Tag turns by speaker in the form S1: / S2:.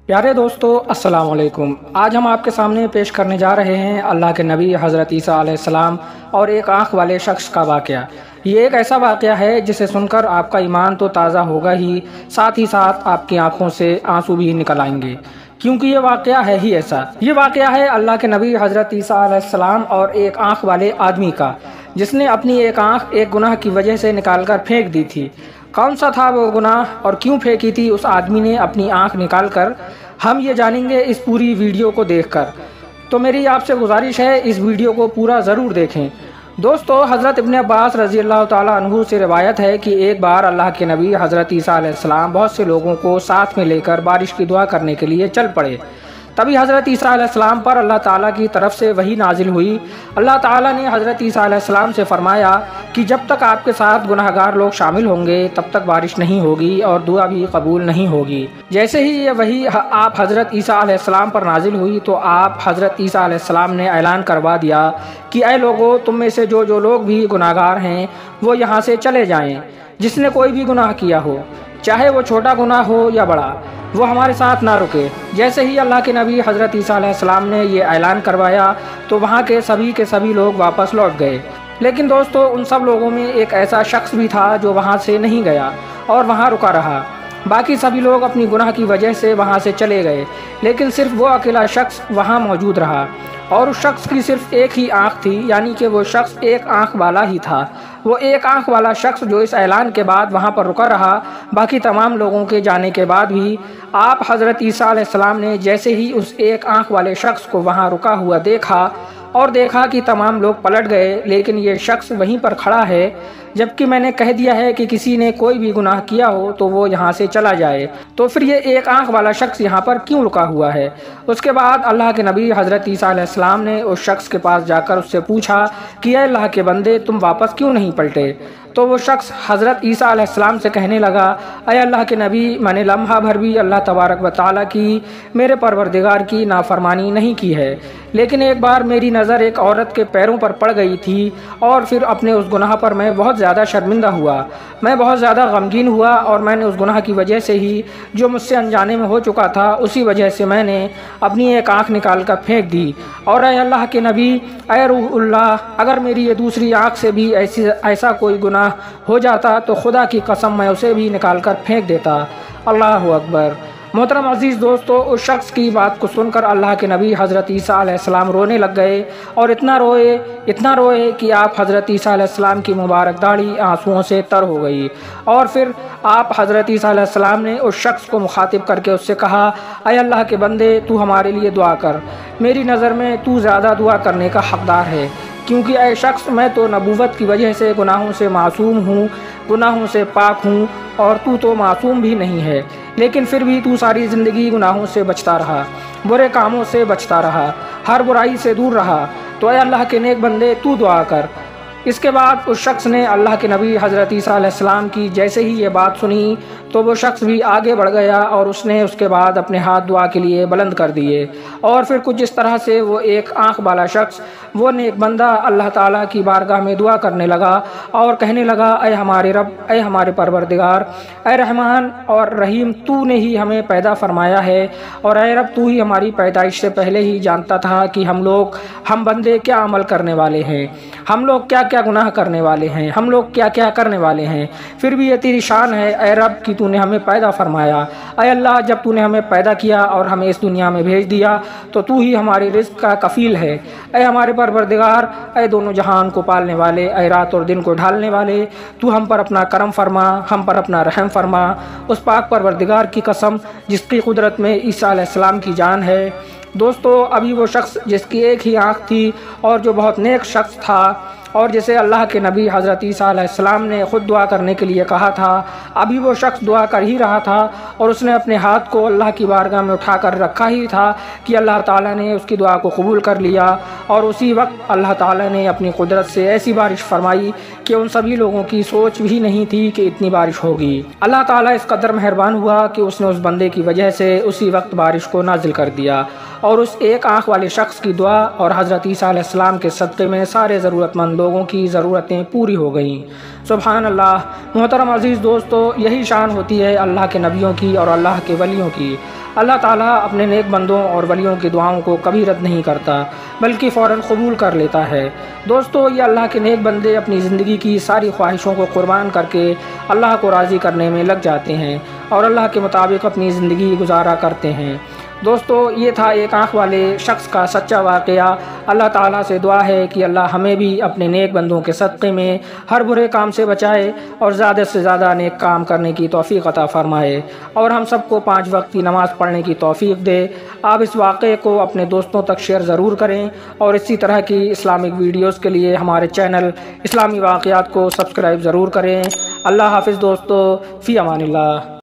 S1: پیارے دوستو السلام علیکم۔ آج ہم آپ کے سامنے پیش کرنے جا رہے ہیں اللہ کے نبی حضرت عیسیٰ علیہ السلام اور ایک آنکھ والے شخص کا واقعہ۔ یہ ایک ایسا واقعہ ہے جسے سن کر آپ کا ایمان تو تازہ ہوگا ہی ساتھ آپ کی آنکھوں سے آنسو بھی نکل آئیں گے، کیونکہ یہ واقعہ ہے ہی ایسا۔ یہ واقعہ ہے اللہ کے نبی حضرت عیسیٰ علیہ السلام اور ایک آنکھ والے آدمی کا، جس نے اپنی ایک آنکھ ایک گناہ کی وجہ سے نکال کر پھینک دی تھی۔ کون سا تھا وہ گناہ اور کیوں پھینکی تھی اس آدمی نے اپنی آنکھ نکال کر، ہم یہ جانیں گے اس پوری ویڈیو کو دیکھ کر۔ تو میری آپ سے گزارش ہے اس ویڈیو کو پورا ضرور دیکھیں۔ دوستو، حضرت ابن عباس رضی اللہ تعالیٰ عنہ سے روایت ہے کہ ایک بار اللہ کے نبی حضرت عیسیٰ علیہ السلام بہت سے لوگوں کو ساتھ میں لے کر بارش کی دعا کرنے کے لیے چل پڑے۔ تبھی حضرت عیسیٰ علیہ السلام پر اللہ تعالیٰ کی طرف سے وحی نازل ہوئی۔ اللہ تعالیٰ نے حضرت عیسیٰ علیہ السلام سے فرمایا کہ جب تک آپ کے ساتھ گناہگار لوگ شامل ہوں گے تب تک بارش نہیں ہوگی اور دعا بھی قبول نہیں ہوگی۔ جیسے ہی یہ وحی آپ حضرت عیسیٰ علیہ السلام پر نازل ہوئی تو آپ حضرت عیسیٰ علیہ السلام نے اعلان کروا دیا کہ اے لوگو، تم میں سے جو لوگ بھی گناہگار ہیں وہ یہاں سے چلے جائیں۔ جس نے کوئی بھی گناہ کیا ہو، چاہے وہ چھوٹا گناہ ہو یا بڑا، وہ ہمارے ساتھ نہ رکے۔ جیسے ہی اللہ کے نبی حضرت عیسیٰ علیہ السلام نے یہ اعلان کروایا تو وہاں کے سبھی لوگ واپس لوٹ گئے۔ لیکن دوستو، ان سب لوگوں میں ایک ایسا شخص بھی تھا جو وہاں سے نہیں گیا اور وہاں رکا رہا۔ باقی سبھی لوگ اپنی گناہ کی وجہ سے وہاں سے چلے گئے، لیکن صرف وہ اکیلا شخص وہاں موجود رہا، اور اس شخص کی صرف ایک ہی آنکھ تھی، یعنی کہ وہ شخص ایک آنکھ والا ہی تھا۔ وہ ایک آنکھ والا شخص جو اس اعلان کے بعد وہاں پر رکا رہا۔ باقی تمام لوگوں کے جانے کے بعد بھی آپ حضرت عیسیٰ علیہ السلام نے جیسے ہی اس ایک آنکھ والے شخص کو وہاں رکا ہوا دیکھا کہ تمام لوگ پلٹ گئے، لیکن یہ شخص وہیں پر کھڑا ہے، جبکہ میں نے کہہ دیا ہے کہ کسی نے کوئی بھی گناہ کیا ہو تو وہ یہاں سے چلا جائے، تو پھر یہ ایک آنکھ والا شخص یہاں پر کیوں رکا ہوا ہے؟ اس کے بعد اللہ کے نبی حضرت عیسیٰ علیہ السلام نے اس شخص کے پاس جا کر اس سے پوچھا کہ اے اللہ کے بندے، تم واپس کیوں نہیں پلٹے؟ تو وہ شخص حضرت عیسیٰ علیہ السلام سے کہنے لگا، اے اللہ کے نبی، میں نے لمحہ بھر بھی اللہ تبارک و تعالیٰ کی، میرے پروردگار کی نافرمانی نہیں کی ہے، لیکن ایک بار میری نظر ایک عورت کے پیروں پر پڑ گئی تھی اور پھر اپنے اس گناہ پر میں بہت زیادہ شرمندہ ہوا، میں بہت زیادہ غمگین ہوا، اور میں نے اس گناہ کی وجہ سے ہی جو مجھ سے انجانے میں ہو چکا تھا اسی وجہ سے میں نے اپنی ایک آنکھ نکال کر پھینک دی۔ اور اے اللہ کے نبی، اے روح اللہ، اگر میری یہ دوسری آنکھ سے بھی ایسا کوئی گناہ ہو جاتا تو خدا کی قسم میں اسے بھی نکال کر پھینک دیتا۔ اللہ اکبر۔ محترم عزیز دوستو، اس شخص کی بات کو سن کر اللہ کے نبی حضرت عیسیٰ علیہ السلام رونے لگ گئے، اور اتنا روئے کہ آپ حضرت عیسیٰ علیہ السلام کی مبارک داڑھی آنسوؤں سے تر ہو گئی۔ اور پھر آپ حضرت عیسیٰ علیہ السلام نے اس شخص کو مخاطب کر کے اس سے کہا، اے اللہ کے بندے، تو ہمارے لیے دعا کر، میری نظر میں تو زیادہ دعا کرنے کا حقدار ہے، کیونکہ اے شخص، میں تو نبوت کی وجہ سے گناہوں سے معصوم ہوں، گناہوں سے پاک ہوں، اور تو معصوم بھی نہیں ہے، لیکن پھر بھی تو ساری زندگی گناہوں سے بچتا رہا، برے کاموں سے بچتا رہا، ہر برائی سے دور رہا، تو اے اللہ کے نیک بندے، تو دعا کر۔ اس کے بعد اس شخص نے اللہ کے نبی حضرت عیسیٰ علیہ السلام کی جیسے ہی یہ بات سنی تو وہ شخص بھی آگے بڑھ گیا، اور اس نے اس کے بعد اپنے ہاتھ دعا کے لیے بلند کر دیے، اور پھر کچھ اس طرح سے وہ ایک آنکھ والا شخص، وہ نیک بندہ اللہ تعالیٰ کی بارگاہ میں دعا کرنے لگا اور کہنے لگا، اے ہمارے رب، اے ہمارے پروردگار، اے رحمان اور رحیم، تو نے ہی ہمیں پیدا فرمایا ہے، اور اے رب، تو ہی ہماری پیدائش سے پہلے ہی جانتا تھا کہ ہم بندے کیا عمل کرنے والے ہیں، ہم لوگ کیا گناہ کرنے والے ہیں، ہم لوگ کیا کرنے والے ہیں، پھر بھی یہ تیری شان ہے اے رب کہ تو نے ہمیں پیدا فرمایا۔ اے اللہ، جب تو نے ہمیں پیدا کیا اور ہمیں اس دنیا میں بھیج دیا تو تو ہی ہمارے رزق کا کفیل ہے۔ اے ہمارے پروردگار، اے دونوں جہان کو پالنے والے، اے رات اور دن کو ڈھالنے والے، تو ہم پر اپنا کرم فرما، ہم پر اپنا رحم فرما۔ اس پاک پروردگار کی قسم جس کی قدرت میں عیسیٰ علیہ السلام کی جان ہے۔ دوستو، ابھی وہ شخص جس کی ایک ہی آنکھ تھی اور جو بہت نیک شخص تھا، اور جسے اللہ کے نبی حضرت عیسیٰ علیہ السلام نے خود دعا کرنے کے لیے کہا تھا، ابھی وہ شخص دعا کر ہی رہا تھا، اور اس نے اپنے ہاتھ کو اللہ کی بارگاہ میں اٹھا کر رکھا ہی تھا کہ اللہ تعالیٰ نے اس کی دعا کو قبول کر لیا، اور اسی وقت اللہ تعالیٰ نے اپنی قدرت سے ایسی بارش فرمائی کہ ان سبھی لوگوں کی سوچ بھی نہیں تھی کہ اتنی بارش ہوگی۔ اللہ تعالیٰ اس قدر مہربان ہوا کہ اس نے اس بندے کی وجہ سے اسی وقت بارش کو نازل کر دیا، اور اس ایک آنکھ والے شخص کی دعا اور حضرت عیسیٰ علیہ السلام کے صدقے میں سارے ضرورت مند لوگوں کی ضرورتیں پوری ہو گئیں۔ سبحان اللہ۔ محترم عزیز دوستو، یہی شان ہوتی ہے اللہ کے نبیوں کی اور اللہ کے ولیوں کی۔ اللہ تعالیٰ اپنے نیک بندوں اور ولیوں کی دعاؤں کو کبھی رد نہیں کرتا بلکہ فوراً قبول کر لیتا ہے۔ دوستو، یہ اللہ کے نیک بندے اپنی زندگی کی ساری خواہشوں کو قربان کر کے اللہ کو راضی کرنے میں لگ جاتے ہیں اور اللہ کے مطابق اپنی زندگی گزارا کرتے ہیں۔ دوستو، یہ تھا ایک آنکھ والے شخص کا سچا واقعہ۔ اللہ تعالیٰ سے دعا ہے کہ اللہ ہمیں بھی اپنے نیک بندوں کے صدقے میں ہر برے کام سے بچائے اور زیادہ سے زیادہ نیک کام کرنے کی توفیق عطا فرمائے، اور ہم سب کو 5 وقت کی نماز پڑھنے کی توفیق دے۔ آپ اس واقعے کو اپنے دوستوں تک شیئر ضرور کریں اور اسی طرح کی اسلامک ویڈیوز کے لیے ہمارے چینل اسلامی واقعات کو سبسکرائب ضرور کریں۔ اللہ حافظ دوستو، فی امان اللہ۔